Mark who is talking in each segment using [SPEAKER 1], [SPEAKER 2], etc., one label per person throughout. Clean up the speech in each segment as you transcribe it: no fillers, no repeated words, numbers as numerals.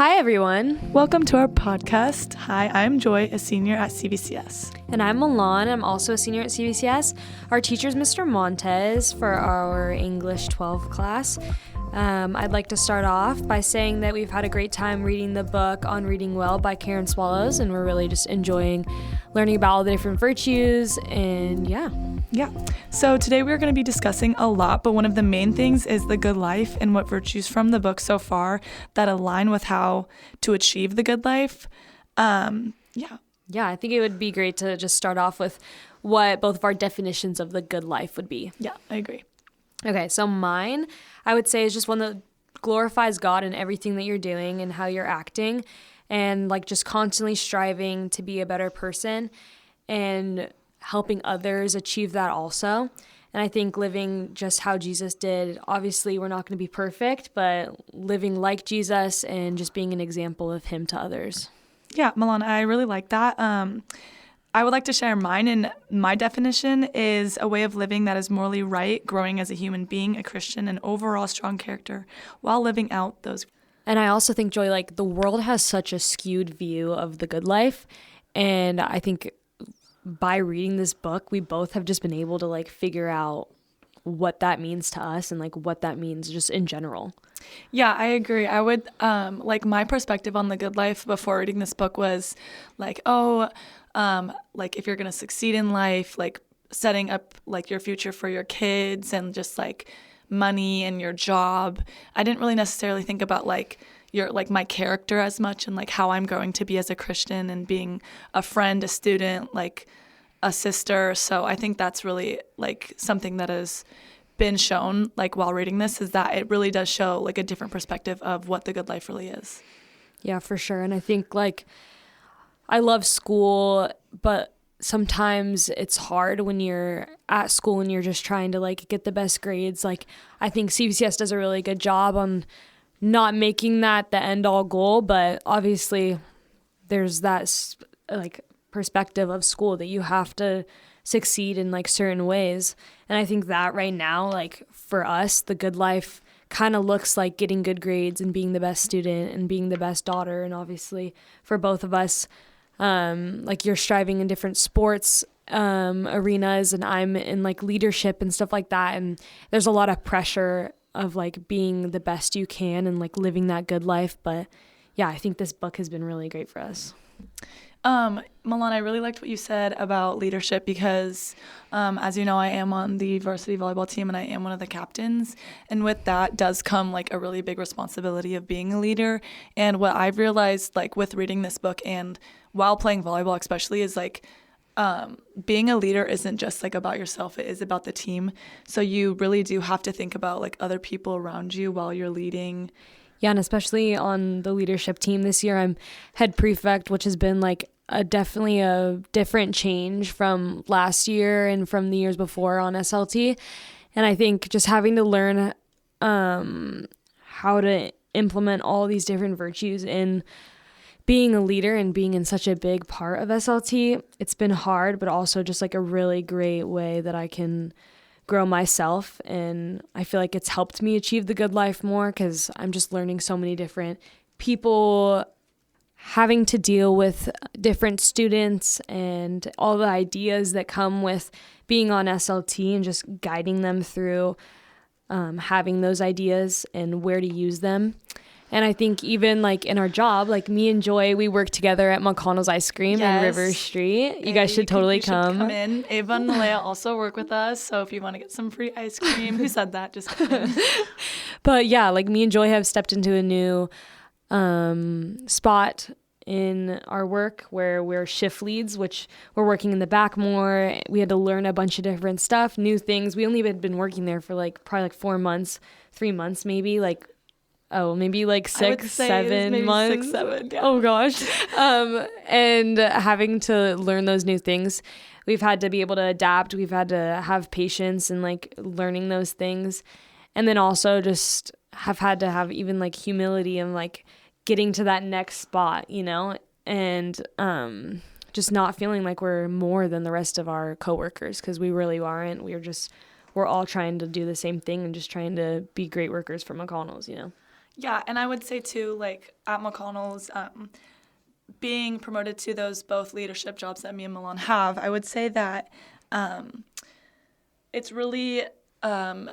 [SPEAKER 1] Hi, everyone.
[SPEAKER 2] Welcome to our podcast. Hi, I'm Joy, a senior at CVCS.
[SPEAKER 1] And I'm Milan. I'm also a senior at CVCS. Our teacher is Mr. Montez for our English 12 class. I'd like to start off by saying that we've had a great time reading the book On Reading Well by Karen Swallows, and we're really just enjoying learning about all the different virtues, and yeah.
[SPEAKER 2] So today we're going to be discussing a lot, but one of the main things is the good life and what virtues from the book so far that align with how to achieve the good life.
[SPEAKER 1] Yeah, I think it would be great to just start off with what both of our definitions of the good life would be.
[SPEAKER 2] Yeah, I agree.
[SPEAKER 1] Okay, so mine, I would say, is just one that glorifies God in everything that you're doing and how you're acting, and like just constantly striving to be a better person and helping others achieve that also. And I think living just how Jesus did, obviously we're not going to be perfect, but living like Jesus and just being an example of him to others.
[SPEAKER 2] Yeah, Milan, I really like that. I would like to share mine, and my definition is a way of living that is morally right, growing as a human being, a Christian, and overall strong character while living out those.
[SPEAKER 1] And I also think, Joy, like the world has such a skewed view of the good life, and I think by reading this book, we both have just been able to like figure out what that means to us and like what that means just in general.
[SPEAKER 2] Yeah, I agree. I would like my perspective on the good life before reading this book was like, like if you're going to succeed in life, like setting up like your future for your kids and just like money and your job. I didn't really necessarily think about like my character as much and like how I'm going to be as a Christian and being a friend, a student, like a sister. So I think that's really like something that has been shown like while reading this, is that it really does show like a different perspective of what the good life really is.
[SPEAKER 1] Yeah, for sure. And I think like I love school, but sometimes it's hard when you're at school and you're just trying to like get the best grades. Like I think CVCS does a really good job on not making that the end all goal, but obviously there's that like perspective of school that you have to succeed in like certain ways. And I think that right now, like for us, the good life kind of looks like getting good grades and being the best student and being the best daughter. And obviously for both of us, like you're striving in different sports arenas, and I'm in like leadership and stuff like that. And there's a lot of pressure of like being the best you can and like living that good life. But yeah, I think this book has been really great for us.
[SPEAKER 2] Milan, I really liked what you said about leadership because, as you know, I am on the varsity volleyball team and I am one of the captains. And with that does come like a really big responsibility of being a leader. And what I've realized like with reading this book and while playing volleyball especially is like, being a leader isn't just like about yourself, it is about the team. So you really do have to think about like other people around you while you're leading.
[SPEAKER 1] Yeah, and especially on the leadership team this year, I'm head prefect, which has been like definitely a different change from last year and from the years before on SLT. And I think just having to learn how to implement all these different virtues in being a leader and being in such a big part of SLT, it's been hard, but also just like a really great way that I can grow myself. And I feel like it's helped me achieve the good life more because I'm just learning so many different people, having to deal with different students and all the ideas that come with being on SLT and just guiding them through having those ideas and where to use them. And I think even like in our job, like me and Joy, we work together at McConnell's Ice Cream in River Street. You guys should totally come.
[SPEAKER 2] Come in. Ava and Malaya also work with us. So if you want to get some free ice cream, who said that? Just come in.
[SPEAKER 1] But yeah, like me and Joy have stepped into a new spot in our work where we're shift leads, which we're working in the back more. We had to learn a bunch of different stuff, new things. We only had been working there for like probably like 4 months, 3 months maybe, like maybe like 6, 7 months.
[SPEAKER 2] 6, 7, yeah.
[SPEAKER 1] Oh gosh. And having to learn those new things, we've had to be able to adapt. We've had to have patience and like learning those things. And then also just have had to have even like humility and like getting to that next spot, you know, and just not feeling like we're more than the rest of our coworkers, because we really aren't. We're all trying to do the same thing and just trying to be great workers for McConnell's, you know.
[SPEAKER 2] Yeah, and I would say too, like at McConnell's, being promoted to those both leadership jobs that me and Milan have, I would say that it's really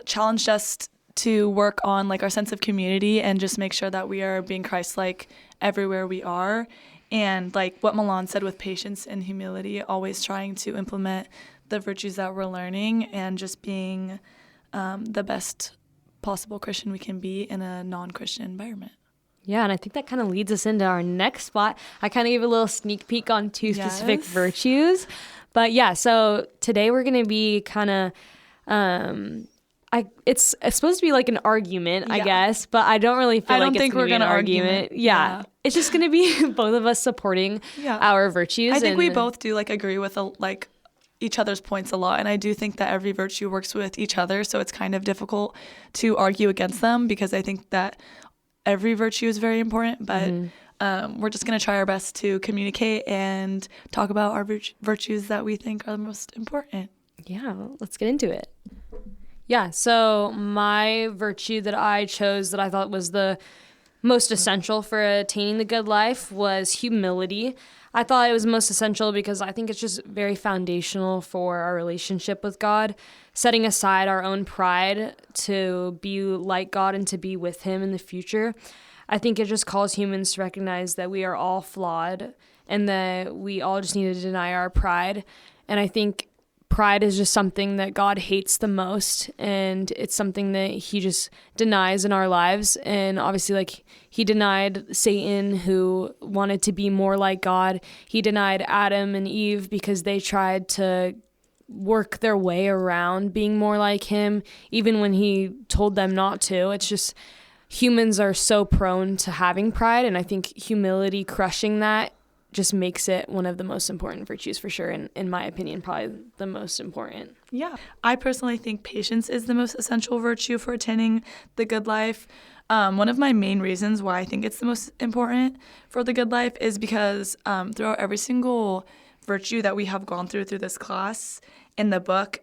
[SPEAKER 2] challenged us to work on like our sense of community and just make sure that we are being Christ-like everywhere we are. And like what Milan said with patience and humility, always trying to implement the virtues that we're learning and just being the best possible Christian we can be in a non-Christian environment.
[SPEAKER 1] Yeah, and I think that kind of leads us into our next spot. I kind of gave a little sneak peek on two specific virtues. But yeah, so today we're going to be kind of, it's supposed to be like an argument, I guess, but I don't really feel like it's going to be an argument. Yeah. It's just going to be both of us supporting our virtues.
[SPEAKER 2] I think we both do like agree with each other's points a lot, and I do think that every virtue works with each other, so it's kind of difficult to argue against them because I think that every virtue is very important, but we're just going to try our best to communicate and talk about our virtues that we think are the most important.
[SPEAKER 1] Yeah, let's get into it. Yeah, so my virtue that I chose that I thought was the most essential for attaining the good life was humility. I thought it was most essential because I think it's just very foundational for our relationship with God, setting aside our own pride to be like God and to be with Him in the future. I think it just calls humans to recognize that we are all flawed and that we all just need to deny our pride. And I think pride is just something that God hates the most, and it's something that He just denies in our lives. And obviously, like, He denied Satan, who wanted to be more like God. He denied Adam and Eve because they tried to work their way around being more like Him, even when He told them not to. It's just humans are so prone to having pride, and I think humility, crushing that, just makes it one of the most important virtues for sure, and in my opinion, probably the most important.
[SPEAKER 2] Yeah. I personally think patience is the most essential virtue for attaining the good life. One of my main reasons why I think it's the most important for the good life is because throughout every single virtue that we have gone through this class in the book,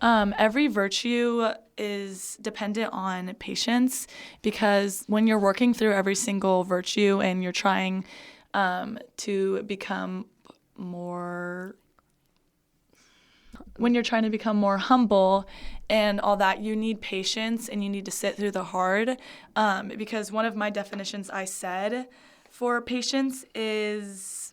[SPEAKER 2] every virtue is dependent on patience, because when you're working through every single virtue and you're trying to become more humble and all that, you need patience and you need to sit through the hard, because one of my definitions I said for patience is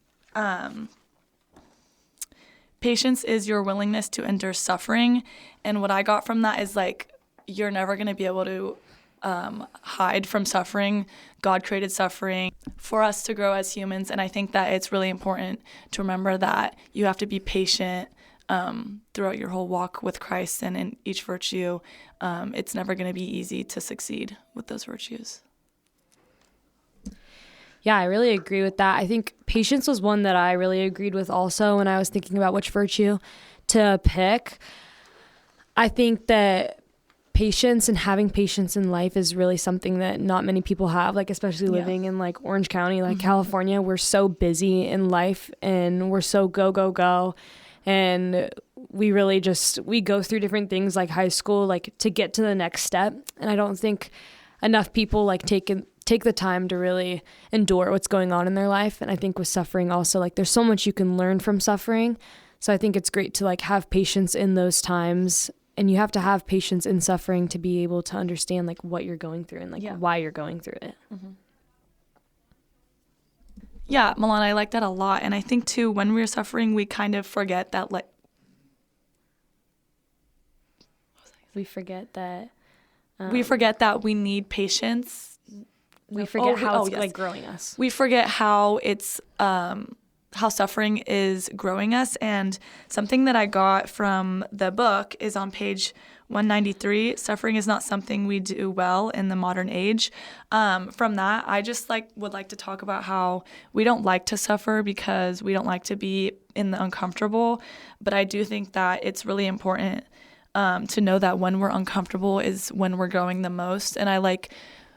[SPEAKER 2] your willingness to endure suffering. And what I got from that is like, you're never going to be able to hide from suffering. God created suffering for us to grow as humans, and I think that it's really important to remember that you have to be patient throughout your whole walk with Christ, and in each virtue, it's never going to be easy to succeed with those virtues.
[SPEAKER 1] Yeah, I really agree with that. I think patience was one that I really agreed with also when I was thinking about which virtue to pick. I think that patience and having patience in life is really something that not many people have, like especially living in like Orange County, like California. We're so busy in life and we're so go. And we really we go through different things like high school, like to get to the next step. And I don't think enough people like take the time to really endure what's going on in their life. And I think with suffering also, like there's so much you can learn from suffering. So I think it's great to like have patience in those times. And you have to have patience in suffering to be able to understand like what you're going through and like why you're going through it.
[SPEAKER 2] Mm-hmm. Yeah, Milan, I like that a lot. And I think too, when we're suffering, we kind of forget that
[SPEAKER 1] we forget that
[SPEAKER 2] we need patience.
[SPEAKER 1] We forget how it's like growing us.
[SPEAKER 2] We forget how it's how suffering is growing us. And something that I got from the book is on page 193. Suffering is not something we do well in the modern age. From that, I just would like to talk about how we don't like to suffer because we don't like to be in the uncomfortable. But I do think that it's really important to know that when we're uncomfortable is when we're growing the most. And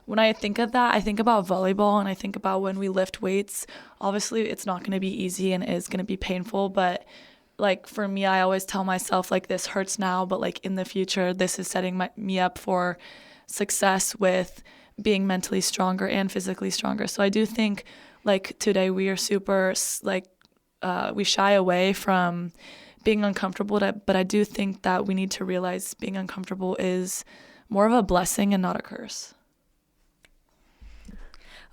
[SPEAKER 2] when I think of that, I think about volleyball and I think about when we lift weights. Obviously, it's not going to be easy and it is going to be painful, but for me, I always tell myself this hurts now, but in the future, this is setting me up for success with being mentally stronger and physically stronger. So I do think like today we are super like we shy away from being uncomfortable, but I do think that we need to realize being uncomfortable is more of a blessing and not a curse.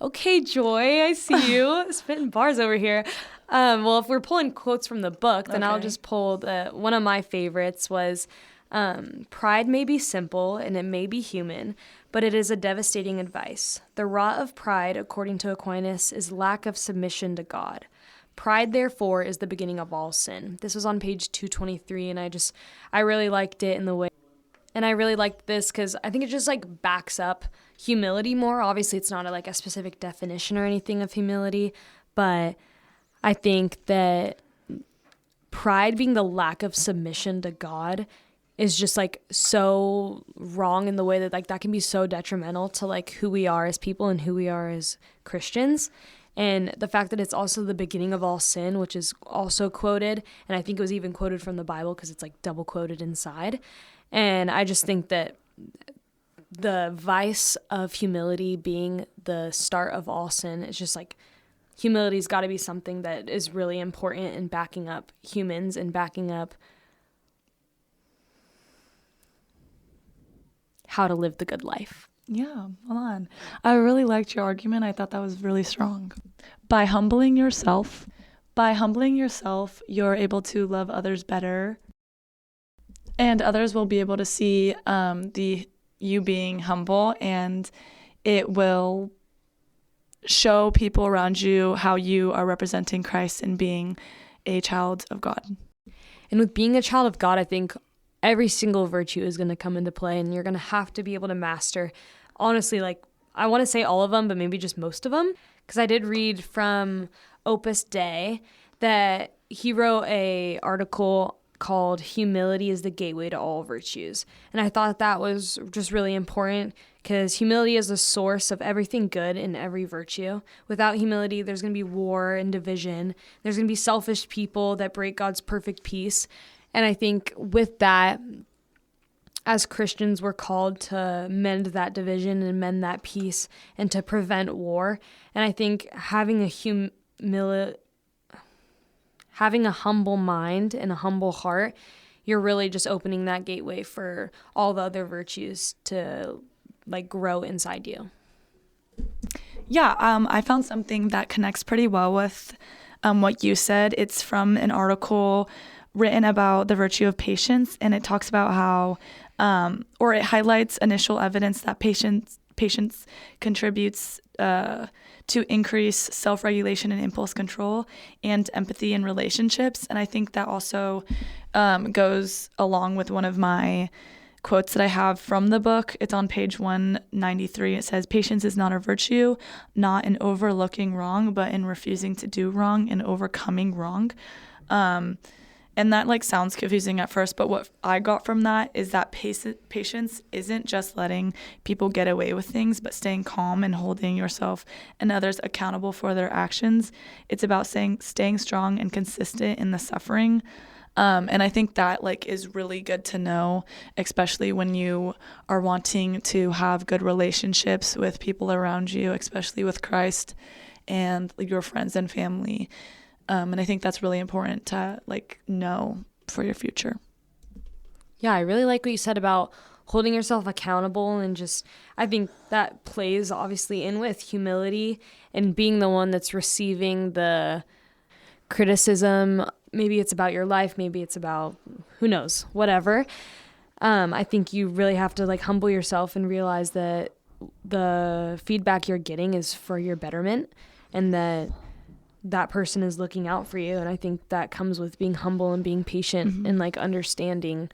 [SPEAKER 1] Okay, Joy, I see you spitting bars over here. Well, if we're pulling quotes from the book, then I'll just pull one of my favorites was, pride may be simple and it may be human, but it is a devastating advice. The rot of pride, according to Aquinas, is lack of submission to God. Pride, therefore, is the beginning of all sin. This was on page 223, and I really liked it in the way. And I really liked this because I think it just like backs up humility more. Obviously, it's not a specific definition or anything of humility, but I think that pride being the lack of submission to God is just like so wrong in the way that that can be so detrimental to like who we are as people and who we are as Christians. And the fact that it's also the beginning of all sin, which is also quoted, and I think it was even quoted from the Bible because it's like double quoted inside. And I just think that the vice of humility being the start of all sin is just like humility's got to be something that is really important in backing up humans and backing up how to live the good life.
[SPEAKER 2] Yeah, hold on. I really liked your argument. I thought that was really strong. By humbling yourself, you're able to love others better, and others will be able to see you being humble, and it will show people around you how you are representing Christ and being a child of God.
[SPEAKER 1] And with being a child of God, I think every single virtue is going to come into play, and you're going to have to be able to master, honestly, I want to say all of them, but maybe just most of them. Because I did read from Opus Dei that he wrote a article called Humility is the Gateway to All Virtues. And I thought that was just really important because humility is the source of everything good in every virtue. Without humility, there's going to be war and division. There's going to be selfish people that break God's perfect peace. And I think with that, as Christians, we're called to mend that division and mend that peace and to prevent war. And I think having a humble mind and a humble heart, you're really just opening that gateway for all the other virtues to grow inside you.
[SPEAKER 2] Yeah, I found something that connects pretty well with what you said. It's from an article written about the virtue of patience, and it talks about how, or it highlights initial evidence that patience contributes to increase self-regulation and impulse control and empathy in relationships. And I think that also goes along with one of my quotes that I have from the book. It's on page 193. It says, "Patience is not a virtue, not in overlooking wrong, but in refusing to do wrong and overcoming wrong." And that sounds confusing at first, but what I got from that is that patience isn't just letting people get away with things, but staying calm and holding yourself and others accountable for their actions. It's about staying strong and consistent in the suffering. And I think that is really good to know, especially when you are wanting to have good relationships with people around you, especially with Christ and your friends and family. And I think that's really important to know for your future.
[SPEAKER 1] Yeah, I really like what you said about holding yourself accountable, and just I think that plays obviously in with humility and being the one that's receiving the criticism. Maybe it's about your life, maybe it's about who knows, whatever. I think you really have to humble yourself and realize that the feedback you're getting is for your betterment, and that person is looking out for you. And I think that comes with being humble and being patient and understanding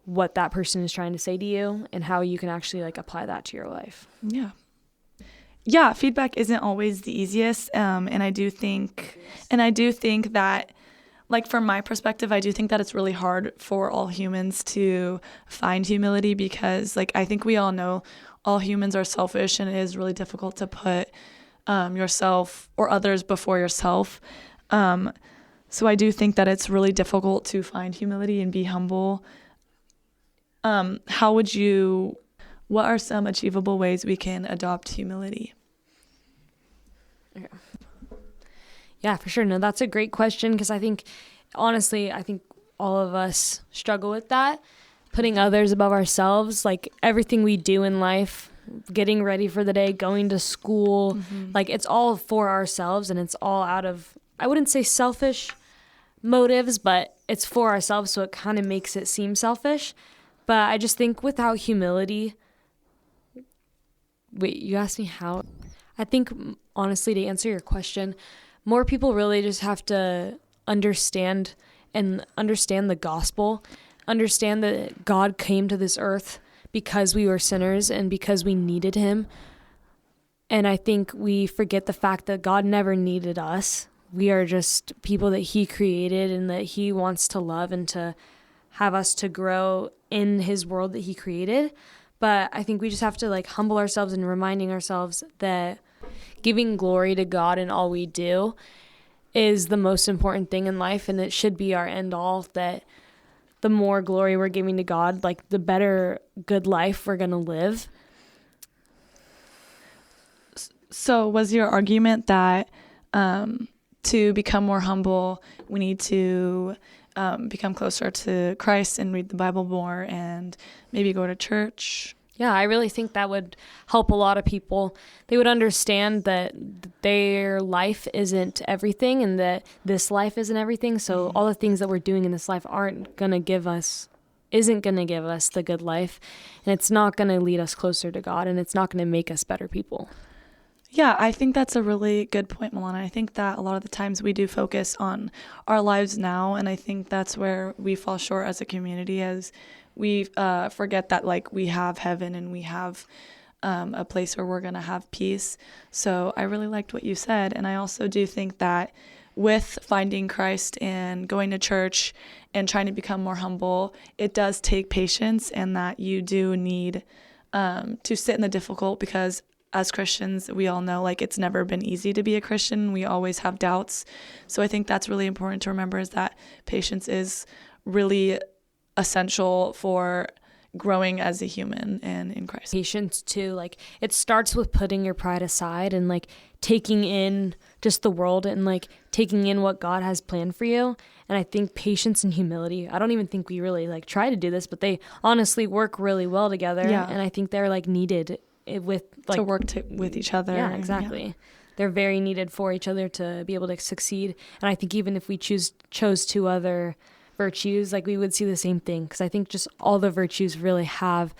[SPEAKER 1] what that person is trying to say to you and how you can actually apply that to your life.
[SPEAKER 2] Yeah, feedback isn't always the easiest. And I do think that from my perspective, I do think that it's really hard for all humans to find humility because I think we all know all humans are selfish, and it is really difficult to put yourself or others before yourself. So I do think that it's really difficult to find humility and be humble. How would you what are some achievable ways we can adopt humility?
[SPEAKER 1] Yeah, for sure. No, that's a great question, because I think, honestly, all of us struggle with that, putting others above ourselves. Like everything we do in life, getting ready for the day, going to school, like it's all for ourselves, and it's all out of, I wouldn't say selfish motives, but it's for ourselves, so it kind of makes it seem selfish. But I just think without humility, wait, you asked me how? I think, honestly, to answer your question, more people really just have to understand the gospel, understand that God came to this earth because we were sinners and because we needed him. And I think we forget the fact that God never needed us. We are just people that he created and that he wants to love and to have us to grow in his world that he created. But I think we just have to like humble ourselves and reminding ourselves that giving glory to God in all we do is the most important thing in life, and it should be our end all, that the more glory we're giving to God, like the better good life we're going to live.
[SPEAKER 2] So was your argument that to become more humble, we need to become closer to Christ and read the Bible more and maybe go to church?
[SPEAKER 1] Yeah, I really think that would help a lot of people. They would understand that their life isn't everything and that this life isn't everything. So all the things that we're doing in this life isn't going to give us the good life. And it's not going to lead us closer to God, and it's not going to make us better people.
[SPEAKER 2] Yeah, I think that's a really good point, Milana. I think that a lot of the times we do focus on our lives now, and I think that's where we fall short as a community, as we forget that like we have heaven and we have a place where we're going to have peace. So I really liked what you said. And I also do think that with finding Christ and going to church and trying to become more humble, it does take patience, and that you do need to sit in the difficult, because as Christians, we all know like it's never been easy to be a Christian. We always have doubts. So I think that's really important to remember, is that patience is really essential for growing as a human and in Christ.
[SPEAKER 1] Patience too, like it starts with putting your pride aside and like taking in just the world and like taking in what God has planned for you. And I think patience and humility, I don't even think we really like try to do this, but they honestly work really well together.
[SPEAKER 2] Yeah.
[SPEAKER 1] And I think they're like needed with like
[SPEAKER 2] to work with each other.
[SPEAKER 1] Yeah, exactly. Yeah. They're very needed for each other to be able to succeed. And I think even if we chose two other virtues, like we would see the same thing, because I think just all the virtues really have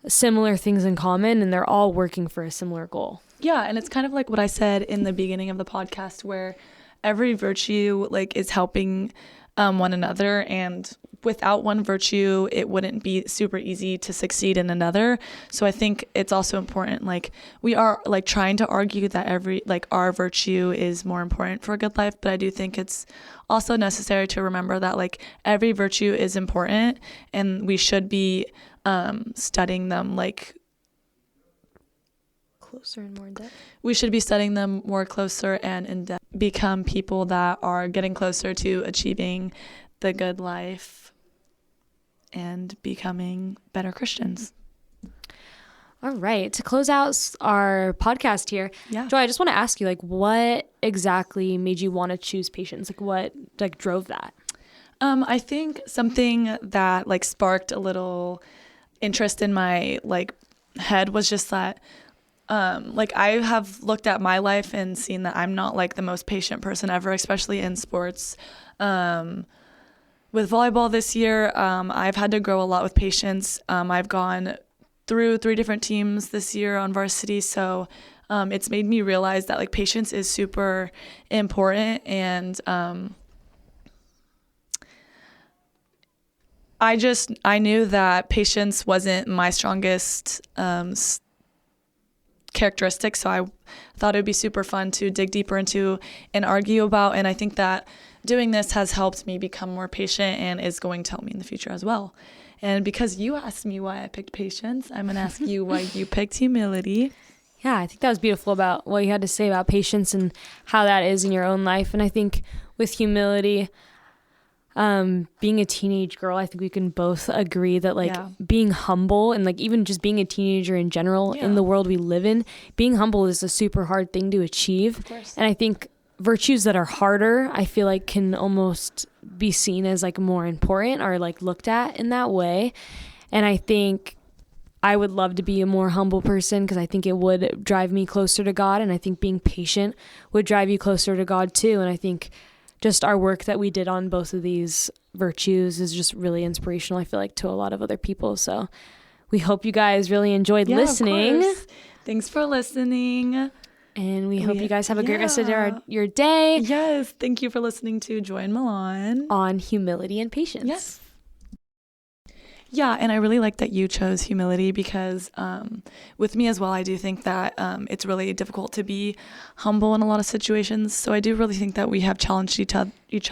[SPEAKER 1] similar things in common, and they're all working for a similar goal.
[SPEAKER 2] Yeah, and it's kind of like what I said in the beginning of the podcast, where every virtue like is helping one another, and without one virtue, it wouldn't be super easy to succeed in another. So I think it's also important, like we are like trying to argue that our virtue is more important for a good life, but I do think it's also necessary to remember that like every virtue is important, and we should be studying them like
[SPEAKER 1] closer and more in depth.
[SPEAKER 2] We should be studying them more closer and in depth, become people that are getting closer to achieving the good life and becoming better Christians.
[SPEAKER 1] All right. To close out our podcast here, Joy, I just want to ask you, like, what exactly made you want to choose patience? Like, what drove that?
[SPEAKER 2] I think something that like sparked a little interest in my like head was just that like I have looked at my life and seen that I'm not like the most patient person ever, especially in sports. With volleyball this year, I've had to grow a lot with patience. I've gone through 3 different teams this year on varsity, so it's made me realize that like patience is super important, and I knew that patience wasn't my strongest characteristic, so I thought it would be super fun to dig deeper into and argue about, and I think that doing this has helped me become more patient and is going to help me in the future as well. And because you asked me why I picked patience, I'm going to ask you why you picked humility.
[SPEAKER 1] Yeah, I think that was beautiful about what you had to say about patience and how that is in your own life. And I think with humility, being a teenage girl, I think we can both agree that like
[SPEAKER 2] Yeah.
[SPEAKER 1] being humble and like even just being a teenager in general in the world we live in, being humble is a super hard thing to achieve.
[SPEAKER 2] Of course.
[SPEAKER 1] And I think virtues that are harder, I feel like can almost be seen as like more important or like looked at in that way. And I think I would love to be a more humble person because I think it would drive me closer to God. And I think being patient would drive you closer to God too. And I think just our work that we did on both of these virtues is just really inspirational, I feel like, to a lot of other people. So we hope you guys really enjoyed listening.
[SPEAKER 2] Of course. Thanks for listening.
[SPEAKER 1] And we hope you guys have a great rest of your day.
[SPEAKER 2] Yes. Thank you for listening to Joy and Milan
[SPEAKER 1] on humility and patience.
[SPEAKER 2] Yes. Yeah, and I really like that you chose humility because with me as well, I do think that it's really difficult to be humble in a lot of situations. So I do really think that we have challenged each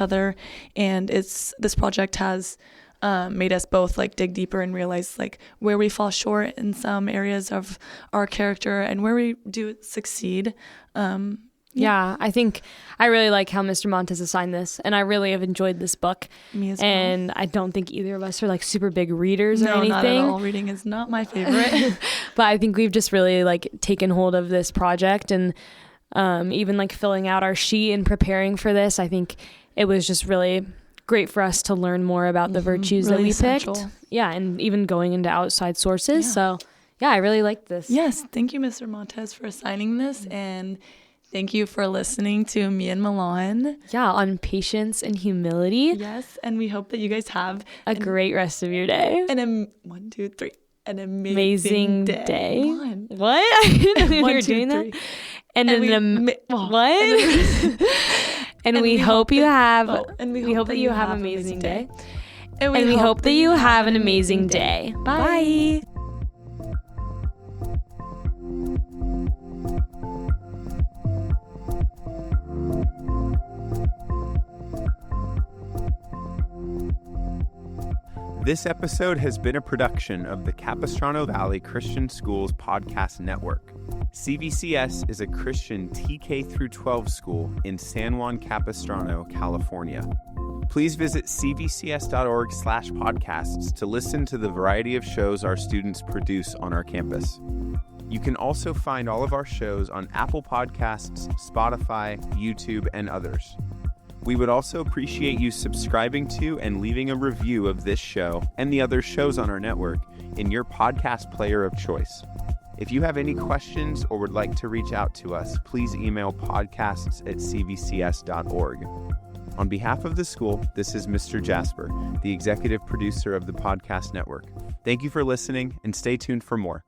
[SPEAKER 2] other, and this project has made us both like dig deeper and realize like where we fall short in some areas of our character and where we do succeed.
[SPEAKER 1] Yeah, I think I really like how Mr. Montes assigned this, and I really have enjoyed this book.
[SPEAKER 2] Me as well.
[SPEAKER 1] And I don't think either of us are like super big readers or anything.
[SPEAKER 2] No, not at all. Reading is not my favorite.
[SPEAKER 1] But I think we've just really like taken hold of this project, and even like filling out our sheet and preparing for this, I think it was just really great for us to learn more about the virtues
[SPEAKER 2] really
[SPEAKER 1] that we
[SPEAKER 2] essential.
[SPEAKER 1] picked. Yeah, and even going into outside sources.
[SPEAKER 2] Yeah.
[SPEAKER 1] So yeah, I really liked this.
[SPEAKER 2] Yes, thank you, Mr. Montes, for assigning this, and thank you for listening to me and Milan.
[SPEAKER 1] Yeah, on patience and humility.
[SPEAKER 2] Yes, and we hope that you guys have
[SPEAKER 1] a great rest of your day.
[SPEAKER 2] An amazing day.
[SPEAKER 1] What? I didn't know you were doing that. And we hope you have an amazing day. And we hope that you have an amazing day. Bye.
[SPEAKER 3] This episode has been a production of the Capistrano Valley Christian Schools Podcast Network. CVCS is a Christian TK through 12 school in San Juan Capistrano, California. Please visit cvcs.org/podcasts to listen to the variety of shows our students produce on our campus. You can also find all of our shows on Apple Podcasts, Spotify, YouTube, and others. We would also appreciate you subscribing to and leaving a review of this show and the other shows on our network in your podcast player of choice. If you have any questions or would like to reach out to us, please email podcasts@cvcs.org. On behalf of the school, this is Mr. Jasper, the executive producer of the podcast network. Thank you for listening, and stay tuned for more.